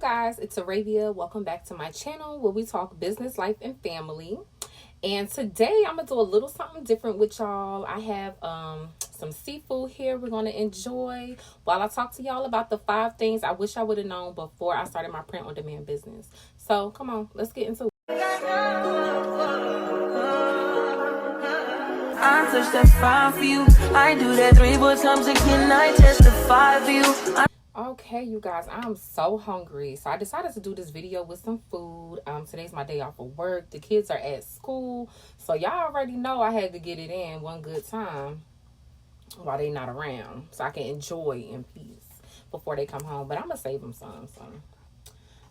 guys, it's Arabia. Welcome back to my channel where we talk business, life, and family. And today I'm gonna do a little something different with y'all. I have some seafood here we're gonna enjoy while I talk to y'all about the 5 things I wish I would have known before I started my print on demand business. So come on, let's get into it. I touch that 5 for you. I do that 3 4 times again. I testify for you. Okay, you guys, I'm so hungry. So I decided to do this video with some food. Today's my day off of work. The kids are at school. So y'all already know I had to get it in one good time while they not around. So I can enjoy in peace before they come home. But I'm going to save them some. So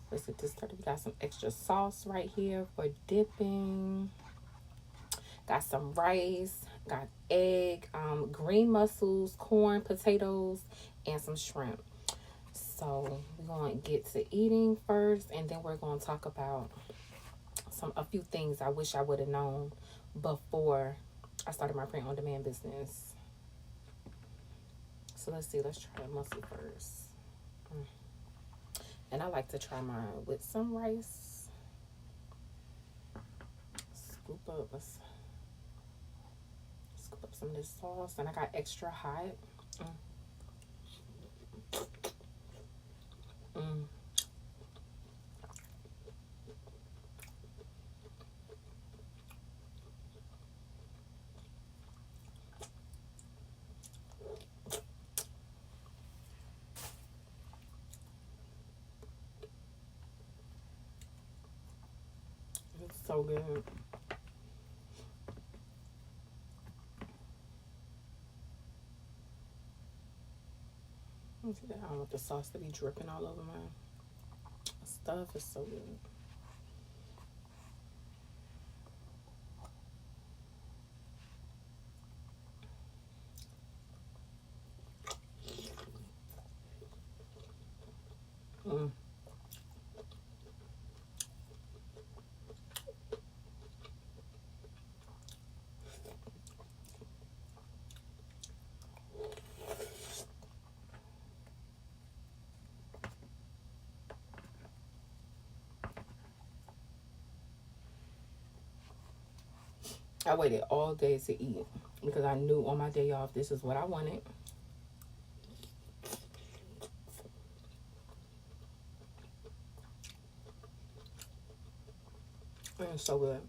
let's get this started. We got some extra sauce right here for dipping. Got some rice. Got egg, green mussels, corn, potatoes, and some shrimp. So we're going to get to eating first, and then we're going to talk about a few things I wish I would have known before I started my print on demand business. So let's see, let's try the mussel first. And I like to try mine with some rice. Scoop up some of this sauce, and I got extra hot. It's so good. See that? I don't want the sauce to be dripping all over my stuff. It's so good. I waited all day to eat because I knew on my day off this is what I wanted. And it's so good.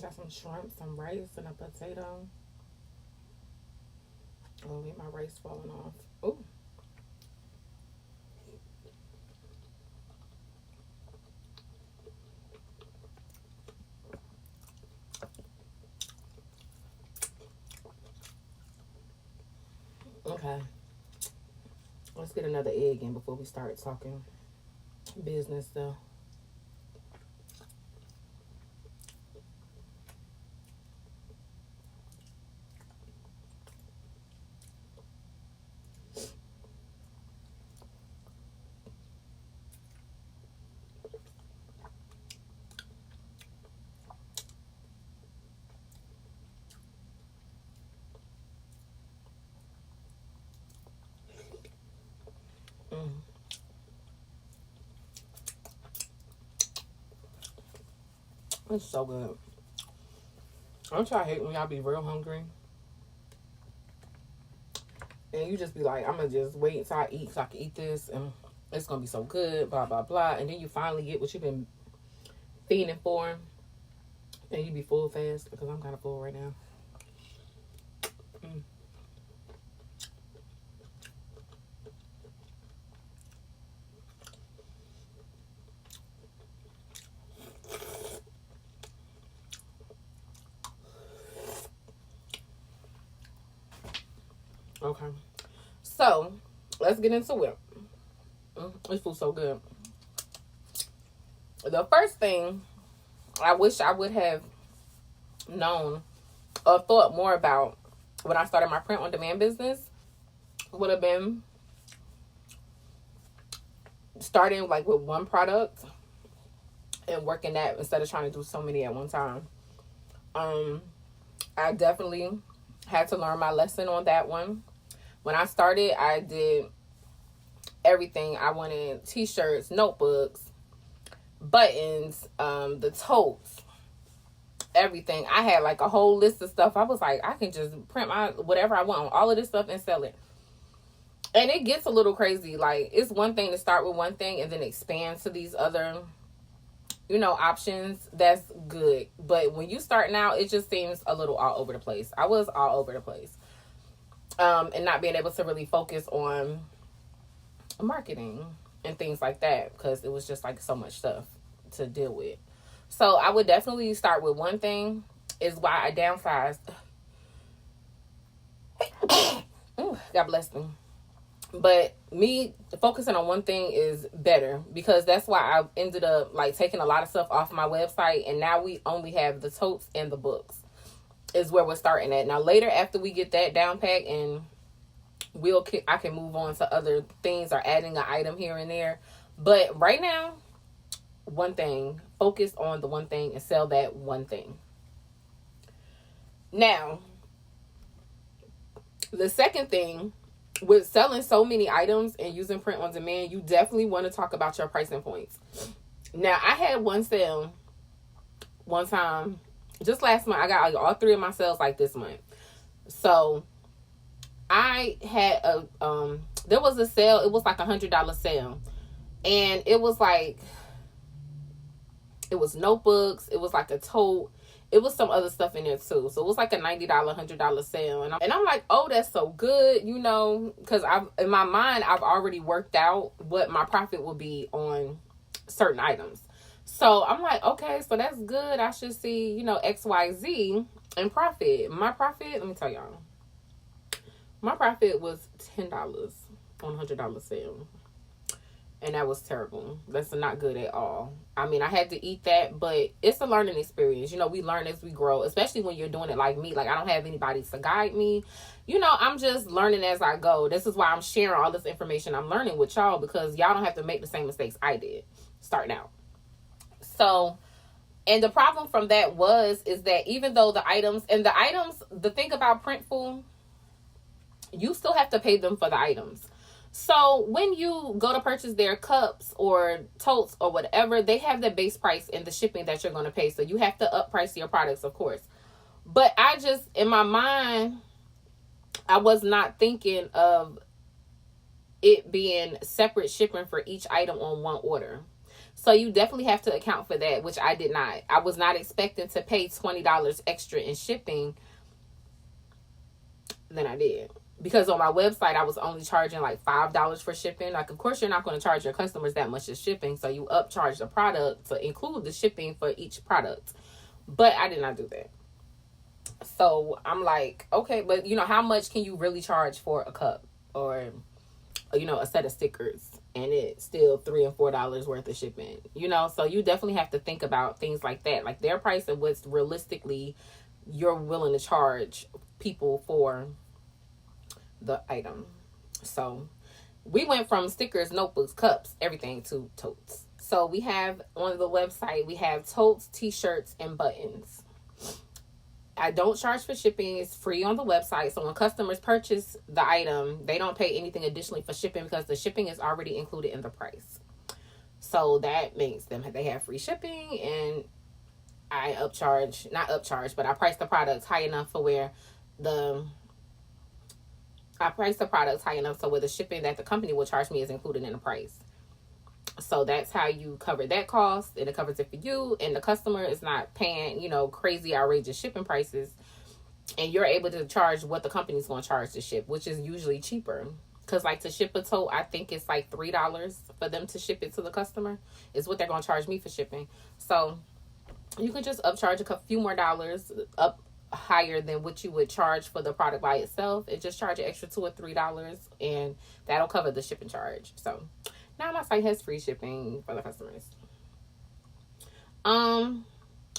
Got some shrimp, some rice, and a potato. Oh, get my rice falling off. Oh. Okay. Let's get another egg in before we start talking business though. It's so good. Don't y'all hate when y'all be real hungry? And you just be like, I'm going to just wait until I eat so I can eat this. And it's going to be so good, blah, blah, blah. And then you finally get what you've been feeding for. And you be full fast because I'm kind of full right now. Okay, so let's get into it. This food's so good. The first thing I wish I would have known or thought more about when I started my print on demand business would have been starting like with one product and working that instead of trying to do so many at one time. I definitely had to learn my lesson on that one. When I started, I did everything. I wanted t-shirts, notebooks, buttons, the totes, everything. I had like a whole list of stuff. I was like, I can just print my whatever I want on all of this stuff and sell it. And it gets a little crazy. Like, it's one thing to start with one thing and then expand to these other, you know, options. That's good. But when you start now, it just seems a little all over the place. I was all over the place. And not being able to really focus on marketing and things like that, because it was just like so much stuff to deal with. So I would definitely start with one thing. Is why I downsized. Ooh, God bless them. But me focusing on one thing is better, because that's why I ended up like taking a lot of stuff off my website, and now we only have the totes and the books is where we're starting at. Now later, after we get that down pat, and I can move on to other things or adding an item here and there. But right now, one thing, focus on the one thing and sell that one thing. Now, the second thing with selling so many items and using print on demand, you definitely want to talk about your pricing points. Now, I had one sale one time just last month. I got like all three of my sales like this month. So I had there was a sale. It was like $100 sale, and it was like, it was notebooks. It was like a tote. It was some other stuff in there too. So it was like a $90, $100 sale. And I'm like, oh, that's so good, you know, because in my mind, I've already worked out what my profit will be on certain items. So I'm like, okay, so that's good. I should see, you know, XYZ in profit. My profit, let me tell y'all, my profit was $10 on $100 sale. And that was terrible. That's not good at all. I mean, I had to eat that, but it's a learning experience. You know, we learn as we grow, especially when you're doing it like me. Like, I don't have anybody to guide me. You know, I'm just learning as I go. This is why I'm sharing all this information I'm learning with y'all, because y'all don't have to make the same mistakes I did starting out. So, and the problem from that is that even though the items, the thing about Printful, you still have to pay them for the items. So when you go to purchase their cups or totes or whatever, they have the base price and the shipping that you're going to pay. So you have to up price your products, of course. But I just, in my mind, I was not thinking of it being separate shipping for each item on one order. So you definitely have to account for that, which I did not. I was not expecting to pay $20 extra in shipping than I did. Because on my website, I was only charging like $5 for shipping. Like, of course, you're not going to charge your customers that much as shipping. So you upcharge the product to include the shipping for each product. But I did not do that. So I'm like, okay, but you know, how much can you really charge for a cup or, you know, a set of stickers? And it's still $3 and $4 worth of shipping, you know? So you definitely have to think about things like that. Like their price and what's realistically you're willing to charge people for the item. So we went from stickers, notebooks, cups, everything to totes. So we have on the website, we have totes, t-shirts, and buttons. I don't charge for shipping. It's free on the website. So when customers purchase the item, they don't pay anything additionally for shipping because the shipping is already included in the price. So that makes they have free shipping, and I I price the products high enough for where the shipping that the company will charge me is included in the price. So that's how you cover that cost, and it covers it for you, and the customer is not paying, you know, crazy outrageous shipping prices, and you're able to charge what the company's going to charge to ship, which is usually cheaper. Because like to ship a tote, I think it's like $3 for them to ship it to the customer is what they're going to charge me for shipping. So you could just upcharge a few more dollars up higher than what you would charge for the product by itself, and just charge an extra $2 or $3, and that'll cover the shipping charge. So now my site has free shipping for the customers.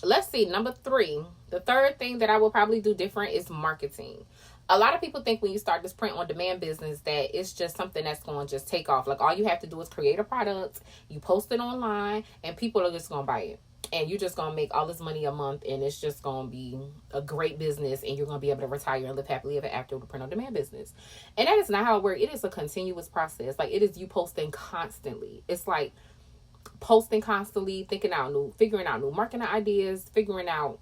Let's see, number 3, the third thing that I will probably do different is marketing. A lot of people think when you start this print on demand business that it's just something that's going to just take off. Like, all you have to do is create a product, you post it online, and people are just going to buy it. And you're just going to make all this money a month, and it's just going to be a great business, and you're going to be able to retire and live happily ever after with a print on demand business. And that is not how it works. It is a continuous process. Like, it is you posting constantly. It's like posting constantly, figuring out new marketing ideas, figuring out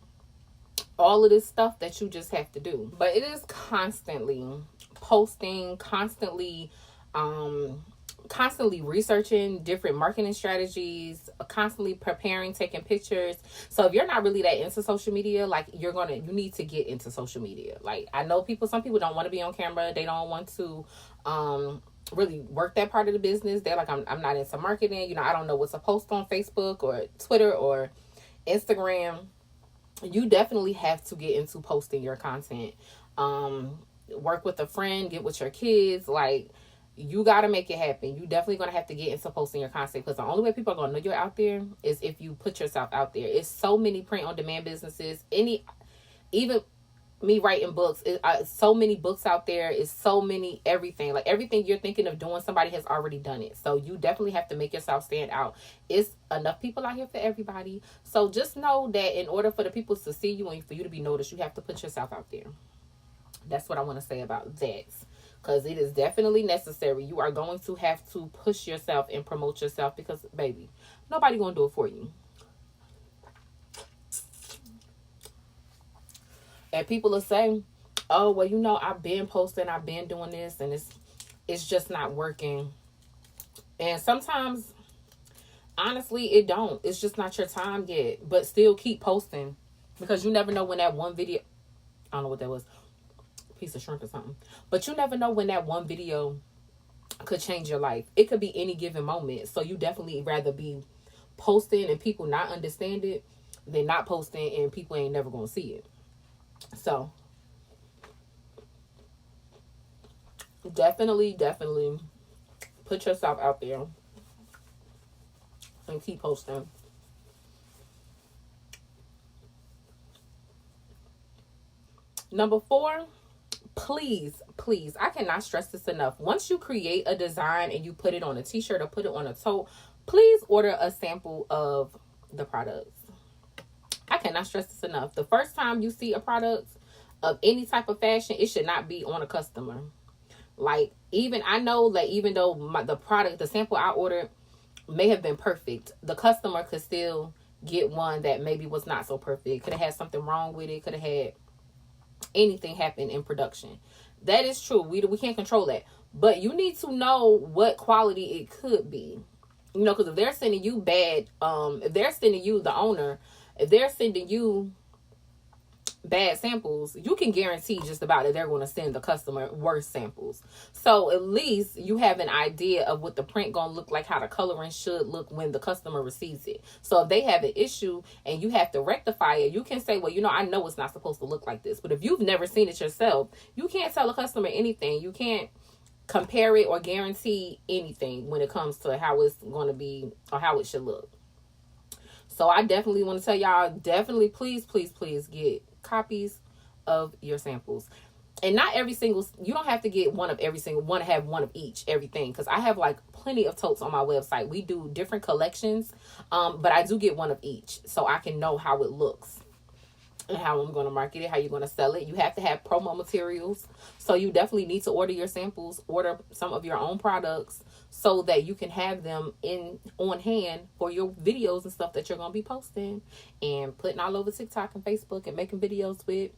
all of this stuff that you just have to do. But it is constantly posting, constantly researching different marketing strategies, constantly preparing, taking pictures. So if you're not really that into social media, like, you need to get into social media. Like, I know some people don't want to be on camera. They don't want to really work that part of the business. They're like, I'm not into marketing. I don't know what to post on Facebook or Twitter or Instagram. You definitely have to get into posting your content. Work with a friend, get with your kids. Like, you got to make it happen. You definitely going to have to get into posting your content, because the only way people are going to know you're out there is if you put yourself out there. It's so many print on demand businesses. Even me writing books, so many books out there. Is so many everything. Like, everything you're thinking of doing, somebody has already done it. So you definitely have to make yourself stand out. It's enough people out here for everybody. So just know that in order for the people to see you and for you to be noticed, you have to put yourself out there. That's what I want to say about that, because it is definitely necessary. You are going to have to push yourself and promote yourself, because, baby, nobody gonna do it for you. And people will say, oh, well, I've been posting, I've been doing this, and it's just not working. And sometimes, honestly, it don't. It's just not your time yet. But still keep posting, because you never know when that one video, I don't know what that was, piece of shrimp or something. But you never know when that one video could change your life. It could be any given moment. So you definitely rather be posting and people not understand it than not posting and people ain't never going to see it. So definitely put yourself out there and keep posting. Number 4, please, I cannot stress this enough. Once you create a design and you put it on a t-shirt or put it on a tote, please order a sample of the products. I cannot stress this enough. The first time you see a product of any type of fashion, it should not be on a customer. Like, I know that even though the sample I ordered may have been perfect, the customer could still get one that maybe was not so perfect. Could have had something wrong with it. Could have had anything happen in production. That is true. We can't control that. But you need to know what quality it could be. Because if they're sending you bad, if they're sending you, the owner, if they're sending you bad samples, you can guarantee just about that they're going to send the customer worse samples. So at least you have an idea of what the print going to look like, how the coloring should look when the customer receives it. So if they have an issue and you have to rectify it, you can say, well, I know it's not supposed to look like this. But if you've never seen it yourself, you can't tell a customer anything. You can't compare it or guarantee anything when it comes to how it's going to be or how it should look. So I definitely want to tell y'all, definitely please get copies of your samples. And not every single, you don't have to get one of every single one, have one of each, everything. Because I have like plenty of totes on my website. We do different collections, but I do get one of each so I can know how it looks and how I'm going to market it, how you're going to sell it. You have to have promo materials. So you definitely need to order your samples, order some of your own products so that you can have them on hand for your videos and stuff that you're going to be posting and putting all over TikTok and Facebook and making videos with.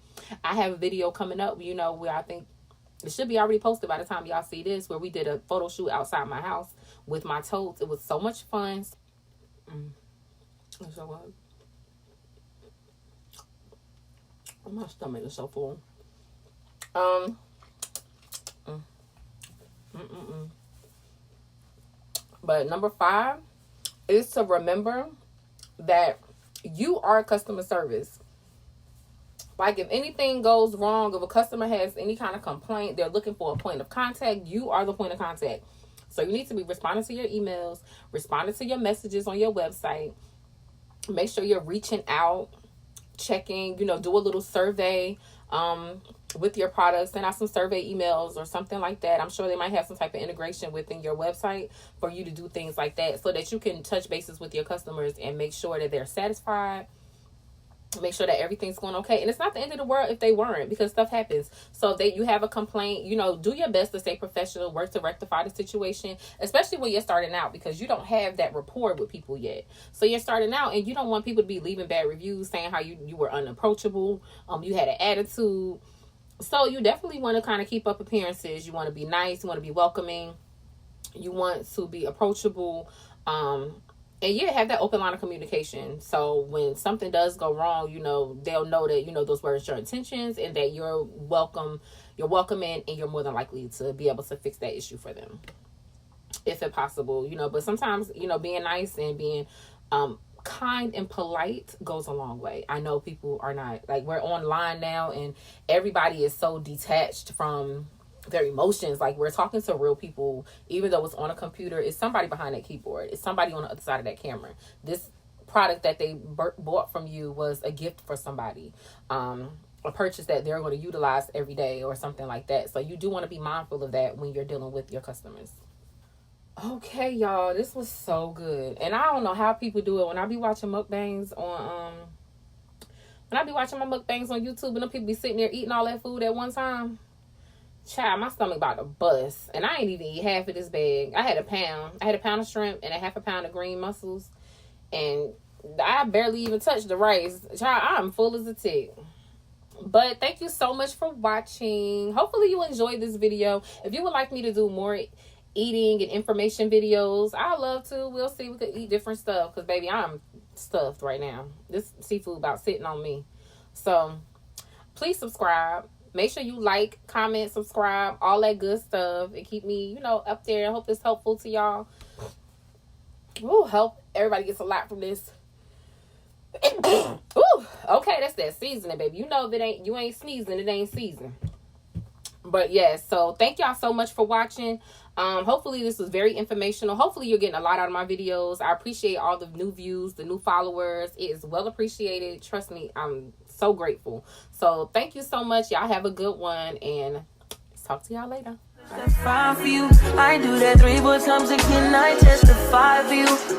I have a video coming up, where I think it should be already posted by the time y'all see this, where we did a photo shoot outside my house with my totes. It was so much fun. My stomach is so full. But number 5 is to remember that you are customer service. Like, if anything goes wrong, if a customer has any kind of complaint, they're looking for a point of contact, you are the point of contact. So you need to be responding to your emails, responding to your messages on your website. Make sure you're reaching out, checking, do a little survey. with your products. Send out some survey emails or something like that. I'm sure they might have some type of integration within your website for you to do things like that, so that you can touch bases with your customers and make sure that they're satisfied, make sure that everything's going okay. And it's not the end of the world if they weren't, because stuff happens. So if you have a complaint, you know, do your best to stay professional, work to rectify the situation, especially when you're starting out, because you don't have that rapport with people yet. So you're starting out and you don't want people to be leaving bad reviews saying how you were unapproachable, you had an attitude. So you definitely want to kind of keep up appearances. You want to be nice, you want to be welcoming, you want to be approachable, and yeah, have that open line of communication. So when something does go wrong, you know, they'll know that, you know, those were your intentions and that you're welcoming, and you're more than likely to be able to fix that issue for them, if it's possible, you know. But sometimes, you know, being nice and being kind and polite goes a long way. I know people are not, like, we're online now and everybody is so detached from their emotions. Like, we're talking to real people, even though it's on a computer. It's somebody behind that keyboard, it's somebody on the other side of that camera. This product that they bought from you was a gift for somebody, a purchase that they're going to utilize every day or something like that. So you do want to be mindful of that when you're dealing with your customers. Okay, y'all, this was so good. And I don't know how people do it. When I be watching mukbangs on when I be watching my mukbangs on YouTube, and them people be sitting there eating all that food at one time, child, my stomach about to bust. And I ain't even eat half of this bag. I had a pound of shrimp and a half a pound of green mussels, and I barely even touched the rice. Child, I'm full as a tick. But thank you so much for watching. Hopefully you enjoyed this video. If you would like me to do more eating and information videos, I'd love to. We'll see. We could eat different stuff, because baby, I'm stuffed right now. This seafood about sitting on me. So please subscribe. Make sure you like, comment, subscribe, all that good stuff, and keep me, you know, up there. I hope it's helpful to y'all. Ooh, hope everybody gets a lot from this. Ooh, okay, that's that seasoning, baby. You know, if you ain't sneezing, it ain't season. But yeah, so thank y'all so much for watching. Hopefully this was very informational. Hopefully you're getting a lot out of my videos. I appreciate all the new views, the new followers. It is well appreciated. Trust me, I'm so grateful. So thank you so much. Y'all have a good one, and talk to y'all later. I do that 3 more times again. I testify for you.